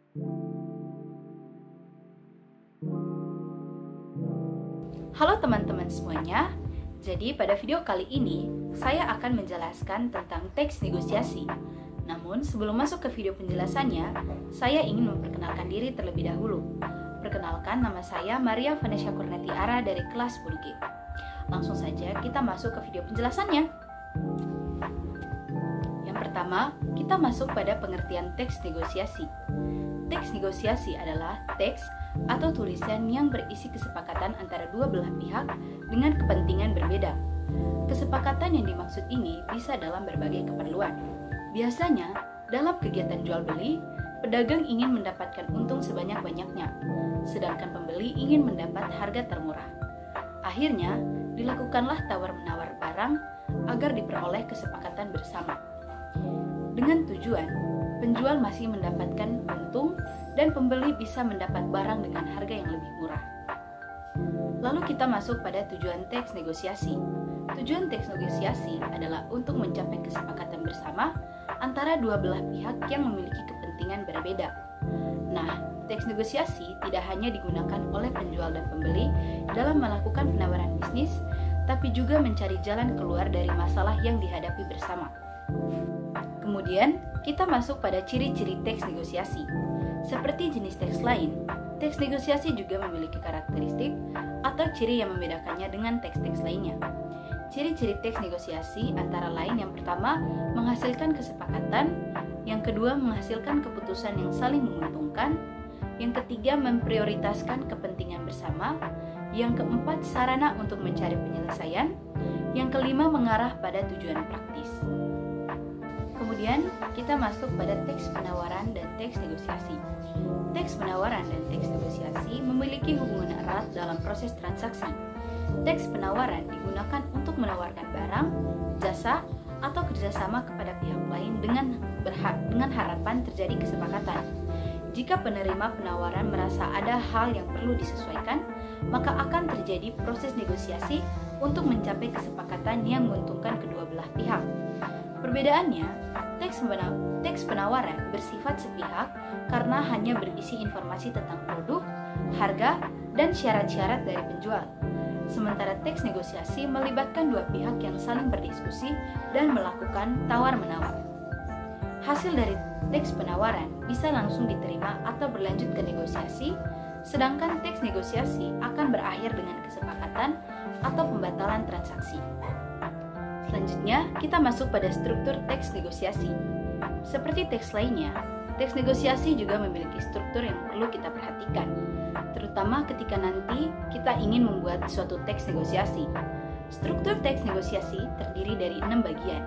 Halo teman-teman semuanya, jadi pada video kali ini saya akan menjelaskan tentang teks negosiasi. Namun sebelum masuk ke video penjelasannya, saya ingin memperkenalkan diri terlebih dahulu. Perkenalkan, nama saya Maria Vanessa Kurniati Ara dari kelas 10G. Langsung saja kita masuk ke video penjelasannya. Yang pertama, kita masuk pada pengertian teks negosiasi. Teks negosiasi adalah teks atau tulisan yang berisi kesepakatan antara dua belah pihak dengan kepentingan berbeda. Kesepakatan yang dimaksud ini bisa dalam berbagai keperluan. Biasanya, dalam kegiatan jual beli, pedagang ingin mendapatkan untung sebanyak-banyaknya, sedangkan pembeli ingin mendapat harga termurah. Akhirnya, dilakukanlah tawar-menawar barang agar diperoleh kesepakatan bersama. Dengan tujuan, penjual masih mendapatkan untung dan pembeli bisa mendapat barang dengan harga yang lebih murah. Lalu kita masuk pada tujuan teks negosiasi. Tujuan teks negosiasi adalah untuk mencapai kesepakatan bersama antara dua belah pihak yang memiliki kepentingan berbeda. Nah, teks negosiasi tidak hanya digunakan oleh penjual dan pembeli dalam melakukan penawaran bisnis, tapi juga mencari jalan keluar dari masalah yang dihadapi bersama. Kemudian, kita masuk pada ciri-ciri teks negosiasi. Seperti jenis teks lain, teks negosiasi juga memiliki karakteristik atau ciri yang membedakannya dengan teks-teks lainnya. Ciri-ciri teks negosiasi antara lain yang pertama, menghasilkan kesepakatan, yang kedua, menghasilkan keputusan yang saling menguntungkan, yang ketiga, memprioritaskan kepentingan bersama, yang keempat, sarana untuk mencari penyelesaian, yang kelima, mengarah pada tujuan praktis. Kemudian, kita masuk pada teks penawaran dan teks negosiasi. Teks penawaran dan teks negosiasi memiliki hubungan erat dalam proses transaksi. Teks penawaran digunakan untuk menawarkan barang, jasa, atau kerjasama kepada pihak lain dengan harapan terjadi kesepakatan. Jika penerima penawaran merasa ada hal yang perlu disesuaikan, maka akan terjadi proses negosiasi untuk mencapai kesepakatan yang menguntungkan kedua belah pihak. Perbedaannya, teks penawaran bersifat sepihak karena hanya berisi informasi tentang produk, harga, dan syarat-syarat dari penjual. Sementara teks negosiasi melibatkan dua pihak yang saling berdiskusi dan melakukan tawar-menawar. Hasil dari teks penawaran bisa langsung diterima atau berlanjut ke negosiasi, sedangkan teks negosiasi akan berakhir dengan kesepakatan atau pembatalan transaksi. Selanjutnya, kita masuk pada struktur teks negosiasi. Seperti teks lainnya, teks negosiasi juga memiliki struktur yang perlu kita perhatikan, terutama ketika nanti kita ingin membuat suatu teks negosiasi. Struktur teks negosiasi terdiri dari 6 bagian,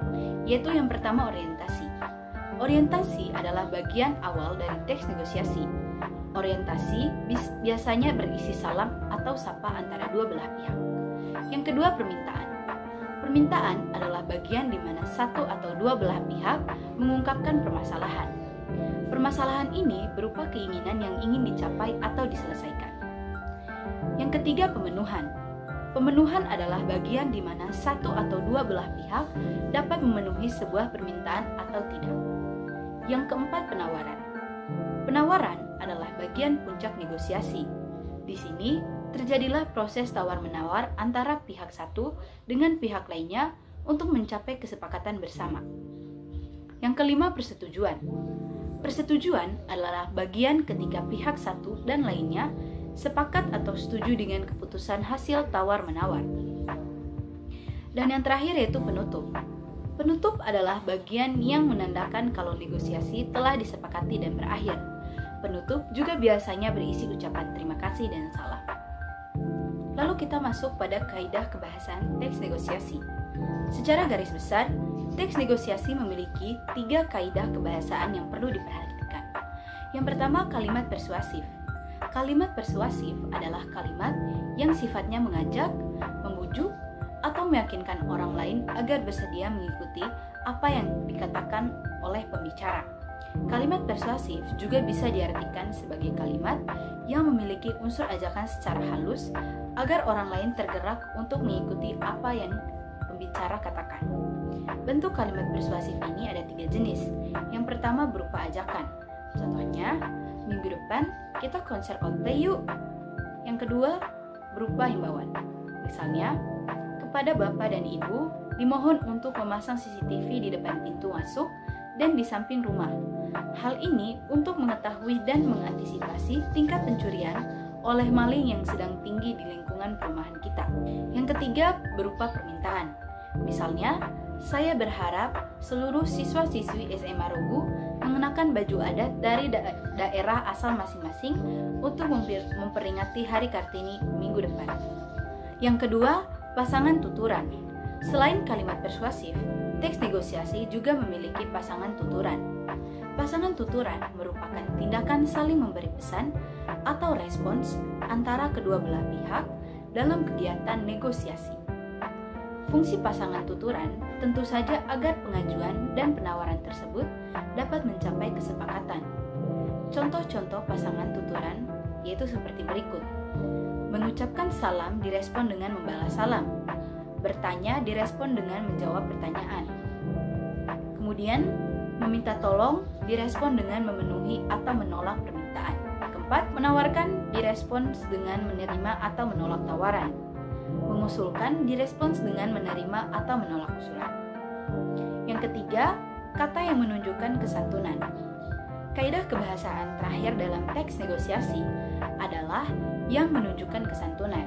yaitu yang pertama orientasi. Orientasi adalah bagian awal dari teks negosiasi. Orientasi biasanya berisi salam atau sapa antara dua belah pihak. Yang kedua, permintaan. Permintaan adalah bagian di mana satu atau dua belah pihak mengungkapkan permasalahan. Permasalahan ini berupa keinginan yang ingin dicapai atau diselesaikan. Yang ketiga, pemenuhan. Pemenuhan adalah bagian di mana satu atau dua belah pihak dapat memenuhi sebuah permintaan atau tidak. Yang keempat, penawaran. Penawaran adalah bagian puncak negosiasi. Di sini, terjadilah proses tawar-menawar antara pihak satu dengan pihak lainnya untuk mencapai kesepakatan bersama. Yang kelima, persetujuan. Persetujuan adalah bagian ketika pihak satu dan lainnya sepakat atau setuju dengan keputusan hasil tawar-menawar. Dan yang terakhir yaitu penutup. Penutup adalah bagian yang menandakan kalau negosiasi telah disepakati dan berakhir. Penutup juga biasanya berisi ucapan terima kasih dan salam. Lalu kita masuk pada kaidah kebahasaan teks negosiasi. Secara garis besar, teks negosiasi memiliki 3 kaidah kebahasaan yang perlu diperhatikan. Yang pertama, kalimat persuasif. Kalimat persuasif adalah kalimat yang sifatnya mengajak, membujuk, atau meyakinkan orang lain agar bersedia mengikuti apa yang dikatakan oleh pembicara. Kalimat persuasif juga bisa diartikan sebagai kalimat yang memiliki unsur ajakan secara halus agar orang lain tergerak untuk mengikuti apa yang pembicara katakan. Bentuk kalimat persuasif ini ada 3 jenis. Yang pertama berupa ajakan. Contohnya, minggu depan kita konser Coldplay yuk. Yang kedua, berupa himbauan. Misalnya, kepada Bapak dan Ibu dimohon untuk memasang CCTV di depan pintu masuk dan di samping rumah. Hal ini untuk mengetahui dan mengantisipasi tingkat pencurian oleh maling yang sedang tinggi di lingkungan perumahan kita. Yang ketiga, berupa permintaan. Misalnya, saya berharap seluruh siswa-siswi SMA Rogu mengenakan baju adat dari daerah asal masing-masing untuk memperingati Hari Kartini minggu depan. Yang kedua, pasangan tuturan. Selain kalimat persuasif, teks negosiasi juga memiliki pasangan tuturan. Pasangan tuturan merupakan tindakan saling memberi pesan atau respons antara kedua belah pihak dalam kegiatan negosiasi. Fungsi pasangan tuturan tentu saja agar pengajuan dan penawaran tersebut dapat mencapai kesepakatan. Contoh-contoh pasangan tuturan yaitu seperti berikut. Mengucapkan salam direspon dengan membalas salam. Bertanya direspon dengan menjawab pertanyaan. Kemudian, meminta tolong direspon dengan memenuhi atau menolak permintaan. Keempat, menawarkan direspons dengan menerima atau menolak tawaran. Mengusulkan direspons dengan menerima atau menolak usulan. Yang ketiga, kata yang menunjukkan kesantunan. Kaidah kebahasaan terakhir dalam teks negosiasi adalah yang menunjukkan kesantunan.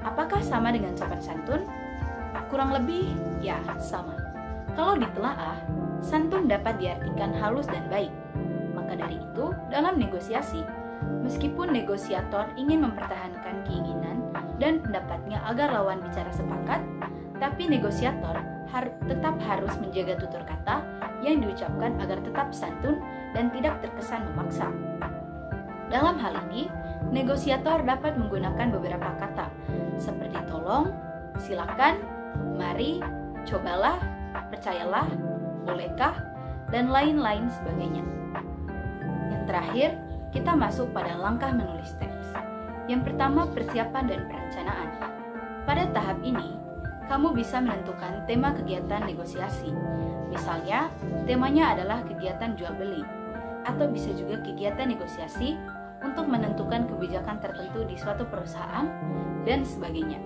Apakah sama dengan sopan santun? Kurang lebih, ya sama. Kalau ditelaah, santun dapat diartikan halus dan baik. Maka dari itu, dalam negosiasi, meskipun negosiator ingin mempertahankan keinginan dan pendapatnya agar lawan bicara sepakat, tapi negosiator tetap harus menjaga tutur kata yang diucapkan agar tetap santun dan tidak terkesan memaksa. Dalam hal ini, negosiator dapat menggunakan beberapa kata seperti tolong, silakan, mari, cobalah, percayalah, bolehkah, dan lain-lain sebagainya. Yang terakhir, kita masuk pada langkah menulis teks. Yang pertama, persiapan dan perencanaan. Pada tahap ini, kamu bisa menentukan tema kegiatan negosiasi. Misalnya, temanya adalah kegiatan jual beli, atau bisa juga kegiatan negosiasi untuk menentukan kebijakan tertentu di suatu perusahaan, dan sebagainya.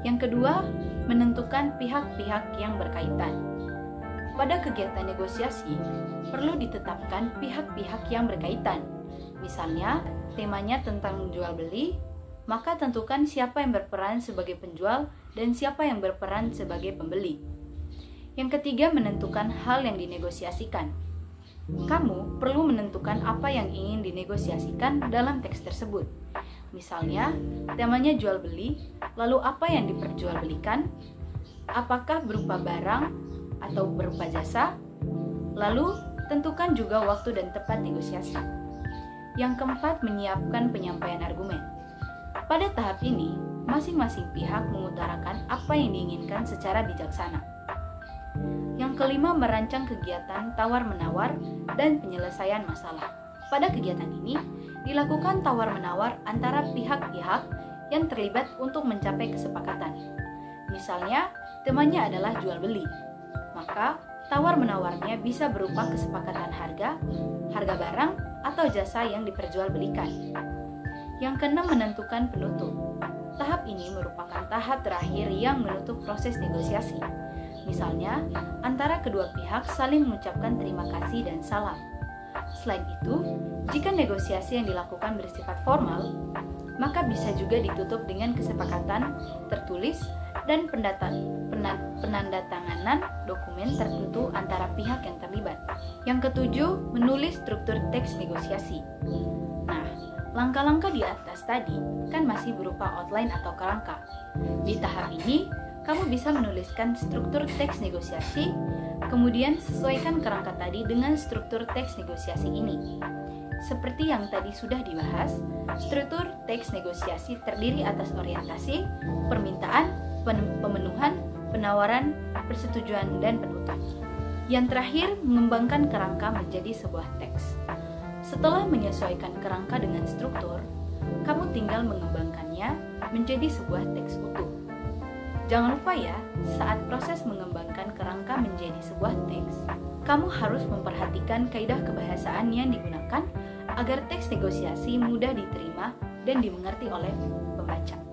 Yang kedua, menentukan pihak-pihak yang berkaitan. Pada kegiatan negosiasi, perlu ditetapkan pihak-pihak yang berkaitan. Misalnya, temanya tentang jual beli, maka tentukan siapa yang berperan sebagai penjual dan siapa yang berperan sebagai pembeli. Yang ketiga, menentukan hal yang dinegosiasikan. Kamu perlu menentukan apa yang ingin dinegosiasikan dalam teks tersebut. Misalnya, temanya jual beli, lalu apa yang diperjualbelikan? Apakah berupa barang atau berupa jasa? Lalu, tentukan juga waktu dan tempat negosiasi. Yang keempat, menyiapkan penyampaian argumen. Pada tahap ini, masing-masing pihak mengutarakan apa yang diinginkan secara bijaksana. Yang kelima, merancang kegiatan tawar-menawar dan penyelesaian masalah. Pada kegiatan ini, dilakukan tawar-menawar antara pihak-pihak yang terlibat untuk mencapai kesepakatan. Misalnya, temanya adalah jual beli. Maka, tawar-menawarnya bisa berupa kesepakatan harga barang, atau jasa yang diperjualbelikan. Yang keenam, menentukan penutup. Tahap ini merupakan tahap terakhir yang menutup proses negosiasi. Misalnya, antara kedua pihak saling mengucapkan terima kasih dan salam. Selain itu, jika negosiasi yang dilakukan bersifat formal, maka bisa juga ditutup dengan kesepakatan tertulis dan penandatanganan dokumen tertentu antara pihak yang terlibat. Yang ketujuh, menulis struktur teks negosiasi. Nah, langkah-langkah di atas tadi kan masih berupa outline atau kerangka. Di tahap ini, kamu bisa menuliskan struktur teks negosiasi, kemudian sesuaikan kerangka tadi dengan struktur teks negosiasi ini. Seperti yang tadi sudah dibahas, struktur teks negosiasi terdiri atas orientasi, permintaan, pemenuhan, penawaran, persetujuan, dan penutup. Yang terakhir, mengembangkan kerangka menjadi sebuah teks. Setelah menyesuaikan kerangka dengan struktur, kamu tinggal mengembangkannya menjadi sebuah teks utuh. Jangan lupa ya, saat proses mengembangkan kerangka menjadi sebuah teks, kamu harus memperhatikan kaidah kebahasaan yang digunakan agar teks negosiasi mudah diterima dan dimengerti oleh pembaca.